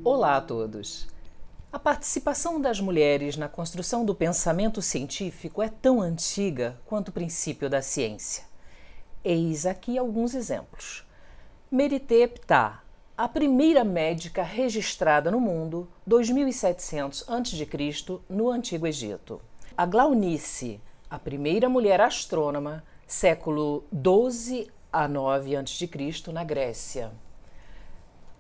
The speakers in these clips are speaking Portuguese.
Olá a todos! A participação das mulheres na construção do pensamento científico é tão antiga quanto o princípio da ciência. Eis aqui alguns exemplos. Merité Ptah, a primeira médica registrada no mundo, 2700 a.C., no Antigo Egito. A Glaunice, a primeira mulher astrônoma, século 12 a 9 a.C., na Grécia.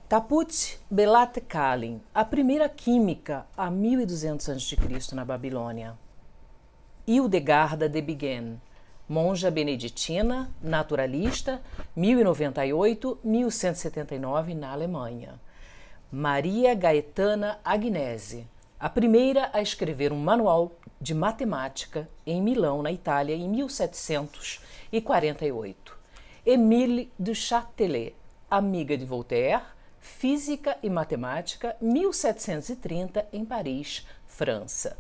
Taput Belat Kalin, a primeira química, a 1200 a.C., na Babilônia. Hildegarda de Bingen, monja beneditina, naturalista, 1098-1179, na Alemanha. Maria Gaetana Agnesi, a primeira a escrever um manual de matemática em Milão, na Itália, em 1748. Émile du Châtelet, amiga de Voltaire, física e matemática, 1730, em Paris, França.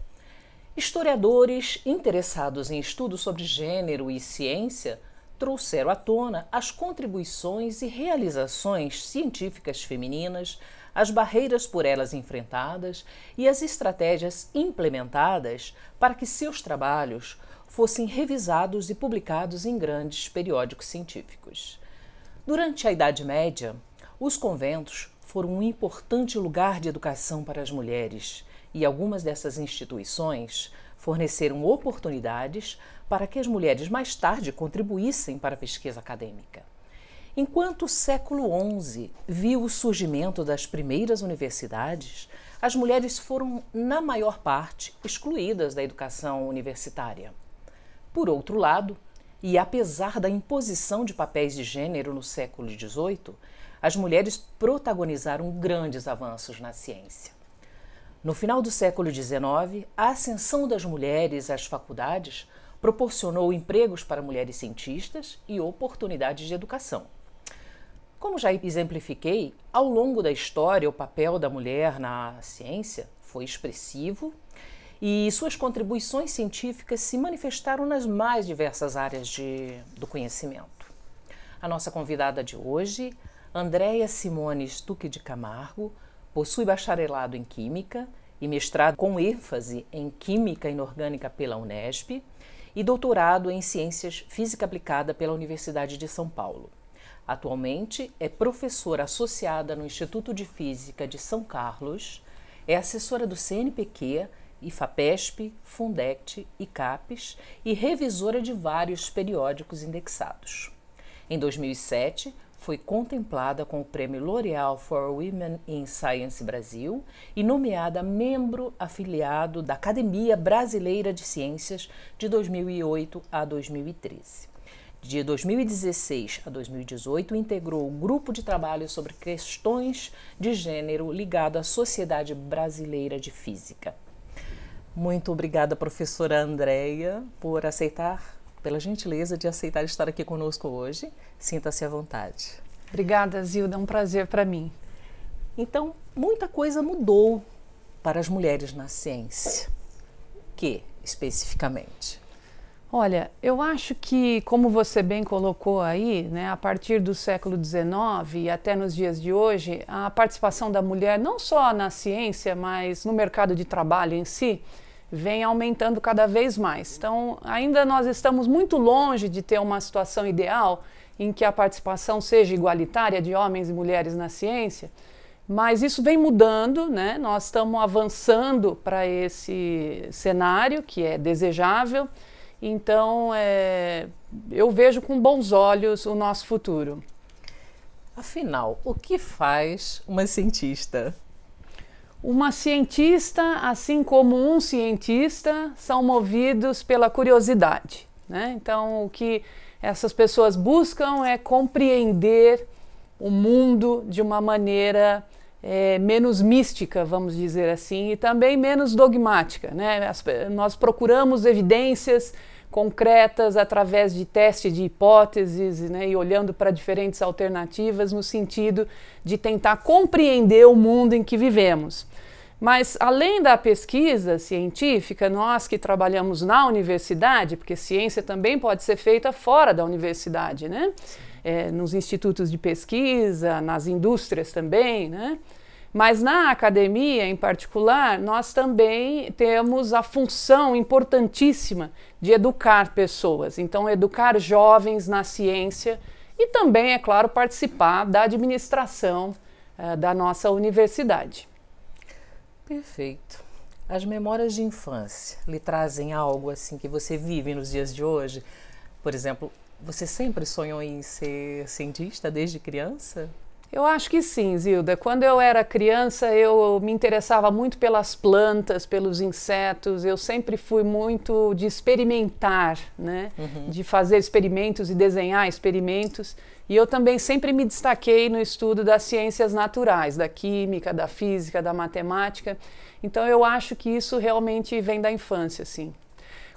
Historiadores interessados em estudos sobre gênero e ciência trouxeram à tona as contribuições e realizações científicas femininas, as barreiras por elas enfrentadas e as estratégias implementadas para que seus trabalhos fossem revisados e publicados em grandes periódicos científicos. Durante a Idade Média, os conventos foram um importante lugar de educação para as mulheres e algumas dessas instituições forneceram oportunidades para que as mulheres mais tarde contribuíssem para a pesquisa acadêmica. Enquanto o século XI viu o surgimento das primeiras universidades, as mulheres foram, na maior parte, excluídas da educação universitária. Por outro lado, e apesar da imposição de papéis de gênero no século XVIII, as mulheres protagonizaram grandes avanços na ciência. No final do século XIX, a ascensão das mulheres às faculdades proporcionou empregos para mulheres cientistas e oportunidades de educação. Como já exemplifiquei, ao longo da história, o papel da mulher na ciência foi expressivo e suas contribuições científicas se manifestaram nas mais diversas áreas do conhecimento. A nossa convidada de hoje, Andréia Simone Stucchi de Camargo, possui bacharelado em Química e mestrado com ênfase em Química Inorgânica pela Unesp e doutorado em Ciências Física Aplicada pela Universidade de São Paulo. Atualmente é professora associada no Instituto de Física de São Carlos, é assessora do CNPq, IFAPESP, Fundect e CAPES e revisora de vários periódicos indexados. Em 2007, foi contemplada com o Prêmio L'Oréal for Women in Science Brasil e nomeada membro afiliado da Academia Brasileira de Ciências de 2008 a 2013. De 2016 a 2018, integrou o grupo de trabalho sobre questões de gênero ligado à Sociedade Brasileira de Física. Muito obrigada, professora Andréia, pela gentileza de aceitar estar aqui conosco hoje. Sinta-se à vontade. Obrigada, Zilda. É um prazer para mim. Então, muita coisa mudou para as mulheres na ciência. Que, especificamente? Olha, eu acho que, como você bem colocou aí, né, a partir do século XIX e até nos dias de hoje, a participação da mulher, não só na ciência, mas no mercado de trabalho em si, vem aumentando cada vez mais. Então, ainda nós estamos muito longe de ter uma situação ideal em que a participação seja igualitária de homens e mulheres na ciência, mas isso vem mudando, né? Nós estamos avançando para esse cenário que é desejável, então eu vejo com bons olhos o nosso futuro. Afinal, o que faz uma cientista? Uma cientista, assim como um cientista, são movidos pela curiosidade, né? Então, o que essas pessoas buscam é compreender o mundo de uma maneira menos mística, vamos dizer assim, e também menos dogmática, né? Nós procuramos evidências concretas através de teste de hipóteses, né, e olhando para diferentes alternativas no sentido de tentar compreender o mundo em que vivemos. Mas, além da pesquisa científica, nós que trabalhamos na universidade, porque ciência também pode ser feita fora da universidade, né? Nos institutos de pesquisa, nas indústrias também, né? Mas na academia, em particular, nós também temos a função importantíssima de educar pessoas. Então, educar jovens na ciência e também, é claro, participar da administração da nossa universidade. Perfeito. As memórias de infância lhe trazem algo assim que você vive nos dias de hoje? Por exemplo, você sempre sonhou em ser cientista desde criança? Eu acho que sim, Zilda. Quando eu era criança, eu me interessava muito pelas plantas, pelos insetos. Eu sempre fui muito de experimentar, né? De fazer experimentos e desenhar experimentos. E eu também sempre me destaquei no estudo das ciências naturais, da química, da física, da matemática. Então eu acho que isso realmente vem da infância, sim.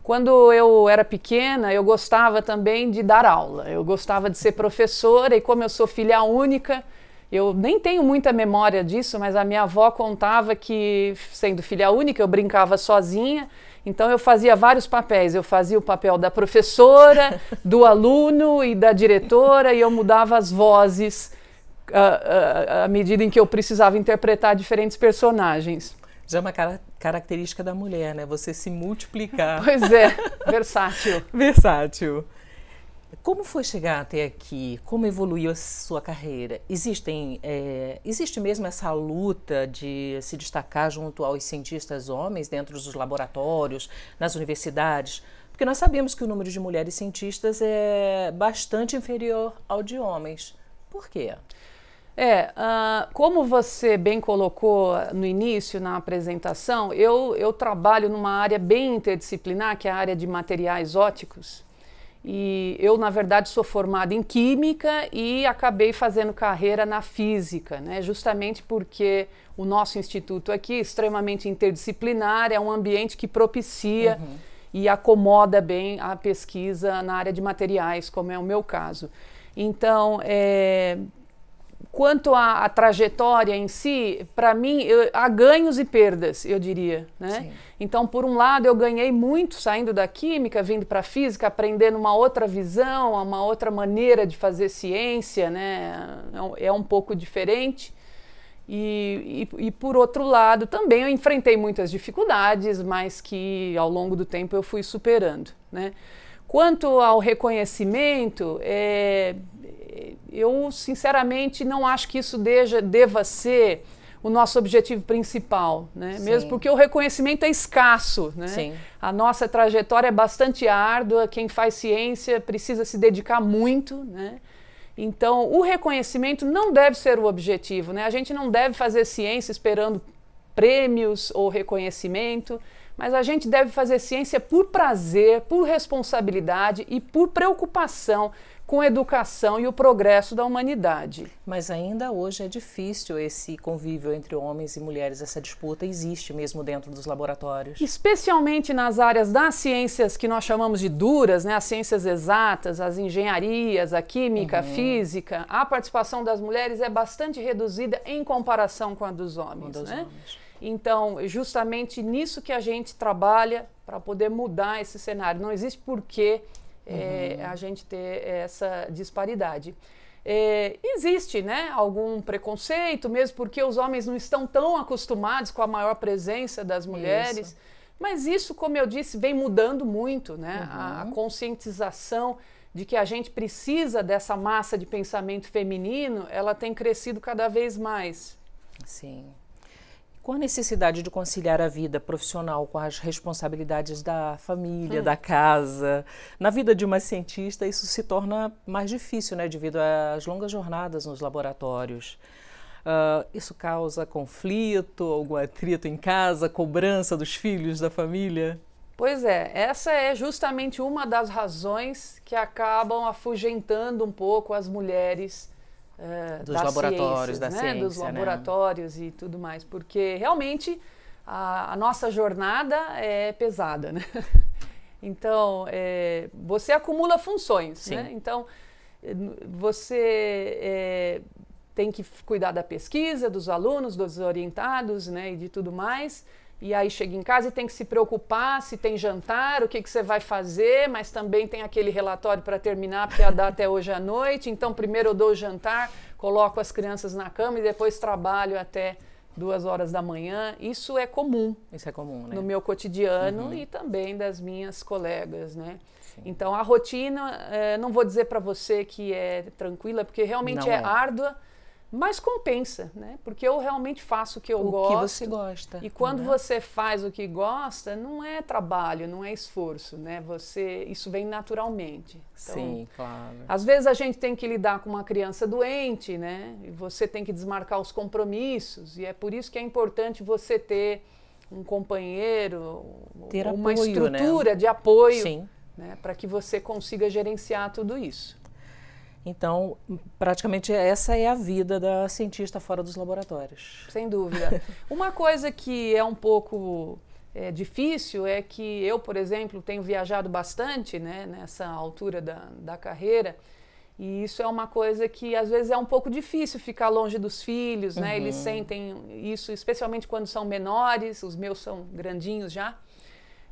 Quando eu era pequena, eu gostava também de dar aula. Eu gostava de ser professora e como eu sou filha única, eu nem tenho muita memória disso, mas a minha avó contava que, sendo filha única, eu brincava sozinha. Então eu fazia vários papéis, eu fazia o papel da professora, do aluno e da diretora, e eu mudava as vozes à medida em que eu precisava interpretar diferentes personagens. Já é uma característica da mulher, né? Você se multiplicar. Pois é, versátil. Versátil. Como foi chegar até aqui? Como evoluiu a sua carreira? Existe mesmo essa luta de se destacar junto aos cientistas homens dentro dos laboratórios, nas universidades? Porque nós sabemos que o número de mulheres cientistas é bastante inferior ao de homens. Por quê? Como você bem colocou no início, na apresentação, eu trabalho numa área bem interdisciplinar, que é a área de materiais ópticos. E eu, na verdade, sou formada em Química e acabei fazendo carreira na Física, né? Justamente porque o nosso instituto aqui é extremamente interdisciplinar, é um ambiente que propicia e acomoda bem a pesquisa na área de materiais, como é o meu caso. Então, quanto à trajetória em si, para mim, há ganhos e perdas, eu diria, né? Sim. Então, por um lado, eu ganhei muito saindo da Química, vindo para a Física, aprendendo uma outra visão, uma outra maneira de fazer ciência, né? É um pouco diferente. E por outro lado, também eu enfrentei muitas dificuldades, mas que ao longo do tempo eu fui superando, né? Quanto ao reconhecimento, eu sinceramente não acho que isso deva ser o nosso objetivo principal, né? Mesmo porque o reconhecimento é escasso, né? Sim. A nossa trajetória é bastante árdua, quem faz ciência precisa se dedicar muito, né? Então, o reconhecimento não deve ser o objetivo, né? A gente não deve fazer ciência esperando prêmios ou reconhecimento, mas a gente deve fazer ciência por prazer, por responsabilidade e por preocupação com a educação e o progresso da humanidade. Mas ainda hoje é difícil esse convívio entre homens e mulheres, essa disputa existe mesmo dentro dos laboratórios. Especialmente nas áreas das ciências que nós chamamos de duras, né? As ciências exatas, as engenharias, a química, a física, a participação das mulheres é bastante reduzida em comparação com a dos homens, né? Então, justamente nisso que a gente trabalha para poder mudar esse cenário. Não existe porquê a gente ter essa disparidade. Existe, né, algum preconceito, mesmo porque os homens não estão tão acostumados com a maior presença das mulheres, mas isso, como eu disse, vem mudando muito, né? A conscientização de que a gente precisa dessa massa de pensamento feminino, ela tem crescido cada vez mais. Sim. Com a necessidade de conciliar a vida profissional com as responsabilidades da família, da casa, na vida de uma cientista, isso se torna mais difícil, né, devido às longas jornadas nos laboratórios. Isso causa conflito, algum atrito em casa, cobrança dos filhos, da família? Pois é, essa é justamente uma das razões que acabam afugentando um pouco as mulheres dos laboratórios, da ciência, dos laboratórios, né? E tudo mais, porque realmente a nossa jornada é pesada, né? Então, você acumula funções, né? Então, você tem que cuidar da pesquisa, dos alunos, dos orientados, né, e de tudo mais. E aí chega em casa e tem que se preocupar se tem jantar, o que você vai fazer, mas também tem aquele relatório para terminar, porque ia dar até hoje à noite. Então, primeiro eu dou o jantar, coloco as crianças na cama e depois trabalho até 2 horas da manhã. Isso é comum. Isso é comum, né? No meu cotidiano e também das minhas colegas, né? Sim. Então, a rotina, não vou dizer para você que é tranquila, porque realmente é árdua, mas compensa, né? Porque eu realmente faço o que eu gosto. O que você gosta. E quando você faz o que gosta, não é trabalho, não é esforço, né? Isso vem naturalmente. Então, sim, claro. Às vezes a gente tem que lidar com uma criança doente, né? E você tem que desmarcar os compromissos. E é por isso que é importante você ter um companheiro, ter uma apoio, estrutura, né, de apoio, sim, né, para que você consiga gerenciar tudo isso. Então, praticamente essa é a vida da cientista fora dos laboratórios. Sem dúvida. Uma coisa que é um pouco difícil é que eu, por exemplo, tenho viajado bastante, né, nessa altura da carreira, e isso é uma coisa que às vezes é um pouco difícil ficar longe dos filhos, né? Eles sentem isso, especialmente quando são menores, os meus são grandinhos já.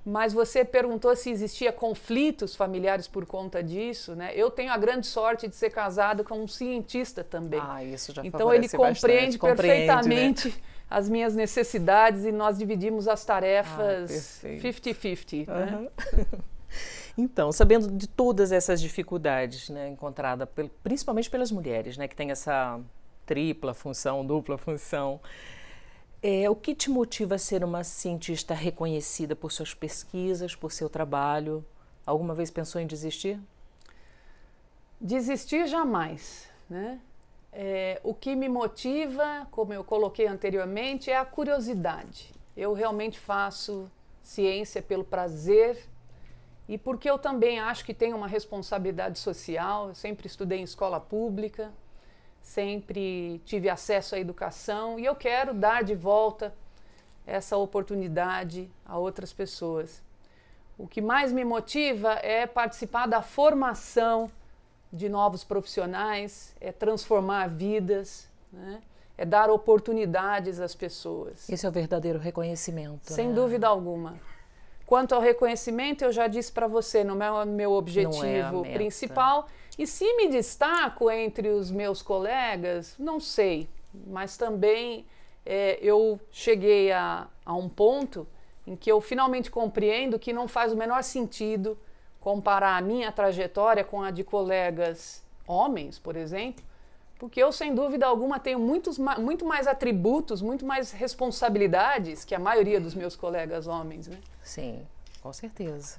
Mas você perguntou se existia conflitos familiares por conta disso, né? Eu tenho a grande sorte de ser casado com um cientista também. Ah, isso já então ele compreende perfeitamente, né, as minhas necessidades e nós dividimos as tarefas 50-50. Né? Então, sabendo de todas essas dificuldades, né, encontradas principalmente pelas mulheres, né, que tem essa tripla função, dupla função, o que te motiva a ser uma cientista reconhecida por suas pesquisas, por seu trabalho? Alguma vez pensou em desistir? Desistir jamais, né? O que me motiva, como eu coloquei anteriormente, é a curiosidade. Eu realmente faço ciência pelo prazer e porque eu também acho que tenho uma responsabilidade social. Eu sempre estudei em escola pública, sempre tive acesso à educação e eu quero dar de volta essa oportunidade a outras pessoas. O que mais me motiva é participar da formação de novos profissionais, é transformar vidas, né? É dar oportunidades às pessoas. Esse é o verdadeiro reconhecimento. Sem dúvida alguma. Quanto ao reconhecimento, eu já disse para você, não é o meu objetivo principal. E se me destaco entre os meus colegas, não sei. Mas também eu cheguei a um ponto em que eu finalmente compreendo que não faz o menor sentido comparar a minha trajetória com a de colegas homens, por exemplo, porque eu, sem dúvida alguma, tenho muito mais atributos, muito mais responsabilidades que a maioria dos meus colegas homens, né? Sim, com certeza.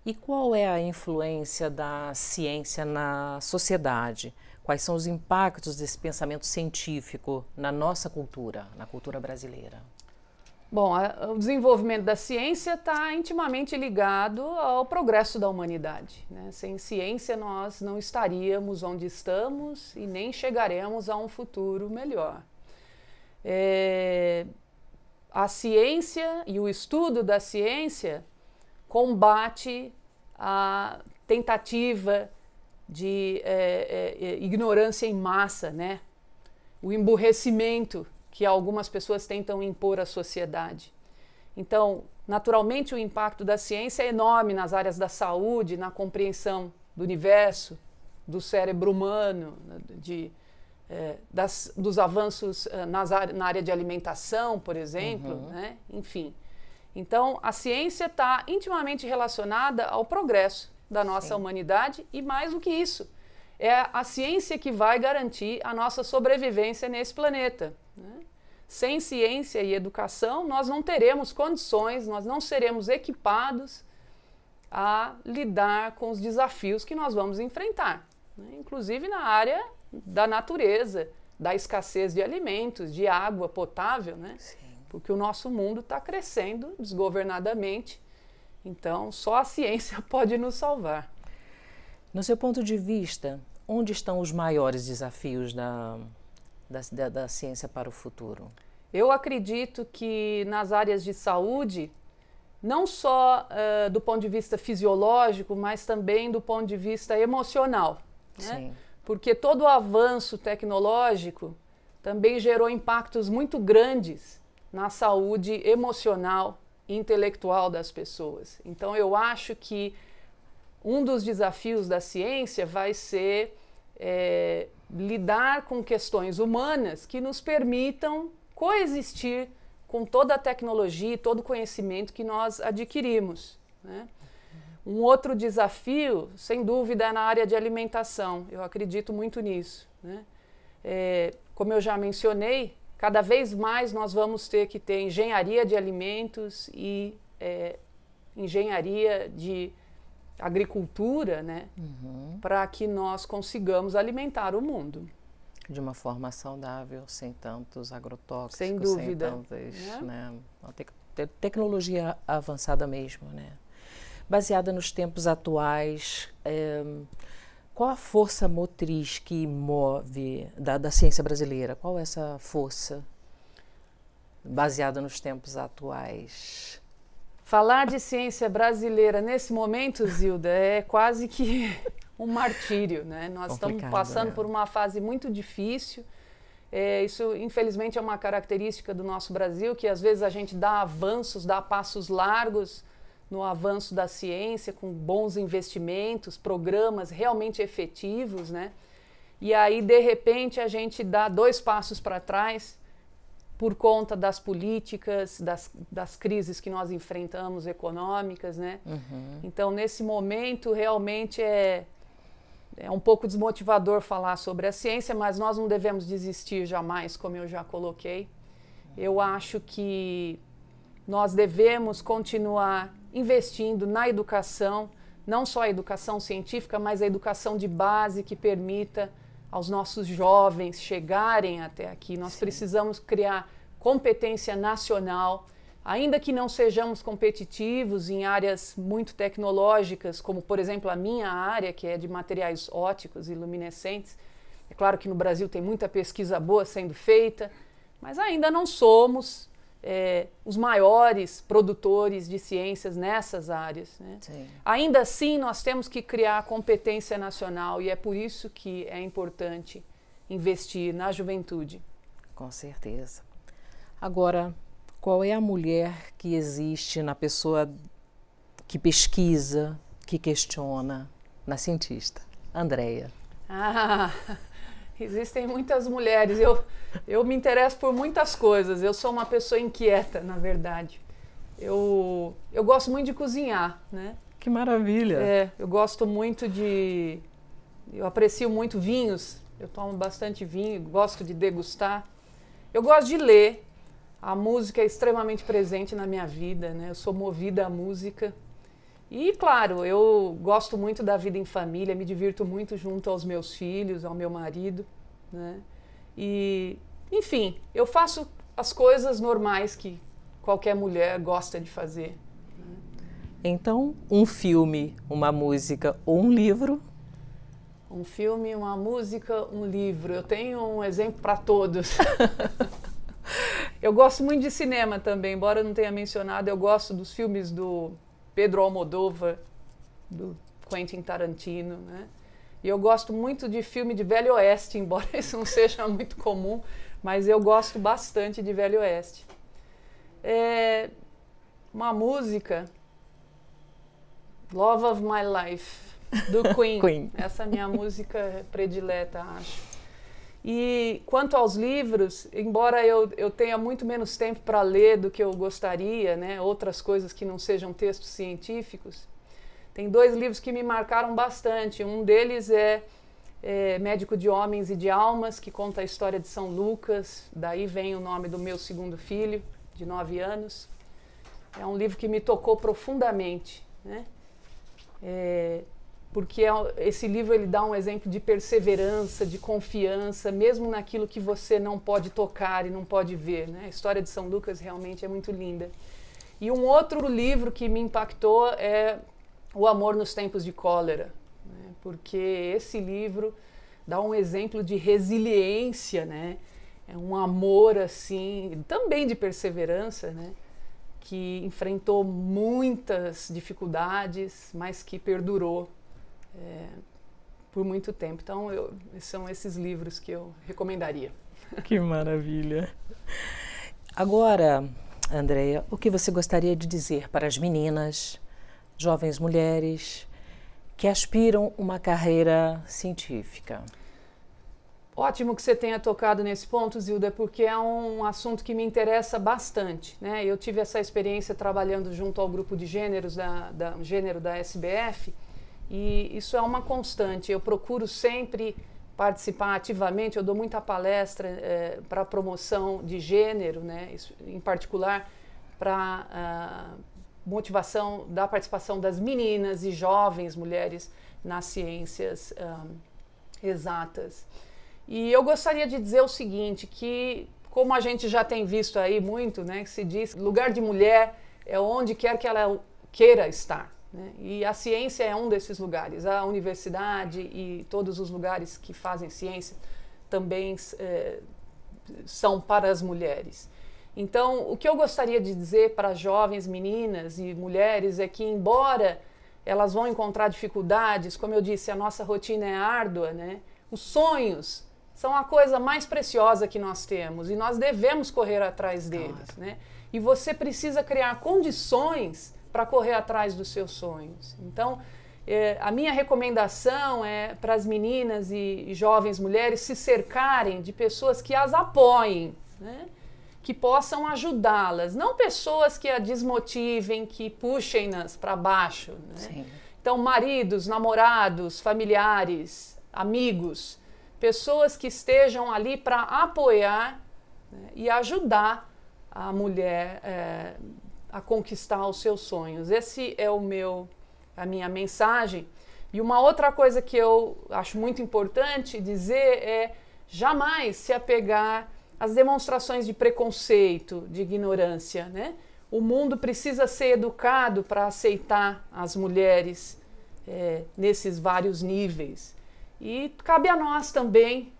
E qual é a influência da ciência na sociedade? Quais são os impactos desse pensamento científico na nossa cultura, na cultura brasileira? Bom, o desenvolvimento da ciência está intimamente ligado ao progresso da humanidade, né? Sem ciência nós não estaríamos onde estamos e nem chegaremos a um futuro melhor. A ciência e o estudo da ciência combate a tentativa de ignorância em massa, né? O emburrecimento que algumas pessoas tentam impor à sociedade. Então, naturalmente, o impacto da ciência é enorme nas áreas da saúde, na compreensão do universo, do cérebro humano, dos avanços na área de alimentação, por exemplo, né? Enfim. Então, a ciência está intimamente relacionada ao progresso da nossa humanidade e, mais do que isso, é a ciência que vai garantir a nossa sobrevivência nesse planeta, né? Sem ciência e educação, nós não teremos condições, nós não seremos equipados a lidar com os desafios que nós vamos enfrentar, né? Inclusive na área da natureza, da escassez de alimentos, de água potável, né? Sim. Porque o nosso mundo está crescendo desgovernadamente, então só a ciência pode nos salvar. No seu ponto de vista, onde estão os maiores desafios da ciência para o futuro? Eu acredito que nas áreas de saúde, não só do ponto de vista fisiológico, mas também do ponto de vista emocional, né? porque todo o avanço tecnológico também gerou impactos muito grandes na saúde emocional e intelectual das pessoas. Então eu acho que um dos desafios da ciência vai ser lidar com questões humanas que nos permitam coexistir com toda a tecnologia e todo o conhecimento que nós adquirimos, né? Um outro desafio, sem dúvida, é na área de alimentação. Eu acredito muito nisso, né? Como eu já mencionei, cada vez mais nós vamos ter que ter engenharia de alimentos e engenharia de agricultura, né? Para que nós consigamos alimentar o mundo. De uma forma saudável, sem tantos agrotóxicos, sem dúvida, sem tantas, né? Tecnologia avançada mesmo, né? Baseada nos tempos atuais, qual a força motriz que move da ciência brasileira? Qual é essa força baseada nos tempos atuais? Falar de ciência brasileira nesse momento, Zilda, é quase que um martírio, né? Nós estamos passando por uma fase muito difícil. Isso, infelizmente, é uma característica do nosso Brasil, que às vezes a gente dá avanços, dá passos largos no avanço da ciência, com bons investimentos, programas realmente efetivos, né? E aí, de repente, a gente dá 2 passos para trás por conta das políticas, das crises que nós enfrentamos econômicas, né? Então, nesse momento, realmente é um pouco desmotivador falar sobre a ciência, mas nós não devemos desistir jamais, como eu já coloquei. Eu acho que nós devemos continuar investindo na educação, não só a educação científica, mas a educação de base que permita aos nossos jovens chegarem até aqui. Nós precisamos criar competência nacional, ainda que não sejamos competitivos em áreas muito tecnológicas, como, por exemplo, a minha área, que é de materiais ópticos e luminescentes. É claro que no Brasil tem muita pesquisa boa sendo feita, mas ainda não somos os maiores produtores de ciências nessas áreas, né? Ainda assim, nós temos que criar competência nacional e é por isso que é importante investir na juventude. Com certeza. Agora, qual é a mulher que existe na pessoa que pesquisa, que questiona, na cientista? Andréia. Existem muitas mulheres. Eu me interesso por muitas coisas. Eu sou uma pessoa inquieta, na verdade. Eu gosto muito de cozinhar, né? Que maravilha! Eu gosto muito eu aprecio muito vinhos. Eu tomo bastante vinho, gosto de degustar. Eu gosto de ler. A música é extremamente presente na minha vida, né? Eu sou movida à música. E, claro, eu gosto muito da vida em família, me divirto muito junto aos meus filhos, ao meu marido, né? E, enfim, eu faço as coisas normais que qualquer mulher gosta de fazer. Então, um filme, uma música ou um livro? Um filme, uma música, um livro. Eu tenho um exemplo para todos. Eu gosto muito de cinema também, embora eu não tenha mencionado, eu gosto dos filmes do Pedro Almodóvar, do Quentin Tarantino, né? E eu gosto muito de filme de Velho Oeste, embora isso não seja muito comum, mas eu gosto bastante de Velho Oeste. Uma música, Love of My Life, do Queen. Essa é a minha música predileta, acho. E quanto aos livros, embora eu tenha muito menos tempo para ler do que eu gostaria, né, outras coisas que não sejam textos científicos, tem 2 livros que me marcaram bastante. Um deles é Médico de Homens e de Almas, que conta a história de São Lucas, daí vem o nome do meu segundo filho, de 9 anos. É um livro que me tocou profundamente, né? Porque esse livro ele dá um exemplo de perseverança, de confiança, mesmo naquilo que você não pode tocar e não pode ver, né? A história de São Lucas realmente é muito linda. E um outro livro que me impactou é O Amor nos Tempos de Cólera, né? Porque esse livro dá um exemplo de resiliência, né? É um amor assim, também de perseverança, né? Que enfrentou muitas dificuldades, mas que perdurou por muito tempo. Então, são esses livros que eu recomendaria. Que maravilha! Agora, Andréia, o que você gostaria de dizer para as meninas, jovens mulheres, que aspiram uma carreira científica? Ótimo que você tenha tocado nesse ponto, Zilda, porque é um assunto que me interessa bastante, né? Eu tive essa experiência trabalhando junto ao grupo de gêneros gênero da SBF, e isso é uma constante. Eu procuro sempre participar ativamente, eu dou muita palestra para promoção de gênero, né? Isso, em particular para motivação da participação das meninas e jovens mulheres nas ciências exatas. E eu gostaria de dizer o seguinte, que como a gente já tem visto aí muito, né, que se diz, lugar de mulher é onde quer que ela queira estar, né? E a ciência é um desses lugares. A universidade e todos os lugares que fazem ciência também são para as mulheres. Então, o que eu gostaria de dizer para jovens meninas e mulheres é que, embora elas vão encontrar dificuldades, como eu disse, a nossa rotina é árdua, né? Os sonhos são a coisa mais preciosa que nós temos e nós devemos correr atrás deles, né? E você precisa criar condições para correr atrás dos seus sonhos. Então, a minha recomendação é para as meninas e jovens mulheres se cercarem de pessoas que as apoiem, né? Que possam ajudá-las, não pessoas que a desmotivem, que puxem-nas para baixo, né? Sim. Então, maridos, namorados, familiares, amigos, pessoas que estejam ali para apoiar, né, e ajudar a mulher a conquistar os seus sonhos. Esse é a minha mensagem. E uma outra coisa que eu acho muito importante dizer é jamais se apegar às demonstrações de preconceito, de ignorância, né? O mundo precisa ser educado para aceitar as mulheres nesses vários níveis. E cabe a nós também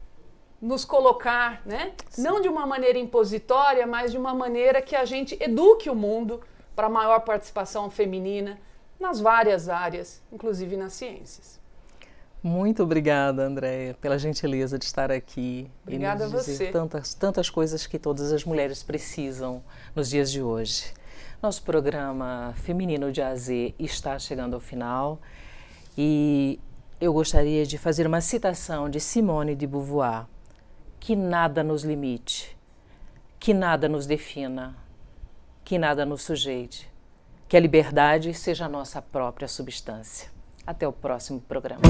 nos colocar, né? Não de uma maneira impositória, mas de uma maneira que a gente eduque o mundo para maior participação feminina nas várias áreas, inclusive nas ciências. Muito obrigada, Andréia, pela gentileza de estar aqui. Obrigada e nos dizer a você. Tantas coisas que todas as mulheres precisam nos dias de hoje. Nosso programa Feminino de A a Z está chegando ao final e eu gostaria de fazer uma citação de Simone de Beauvoir: que nada nos limite, que nada nos defina, que nada nos sujeite, que a liberdade seja a nossa própria substância. Até o próximo programa.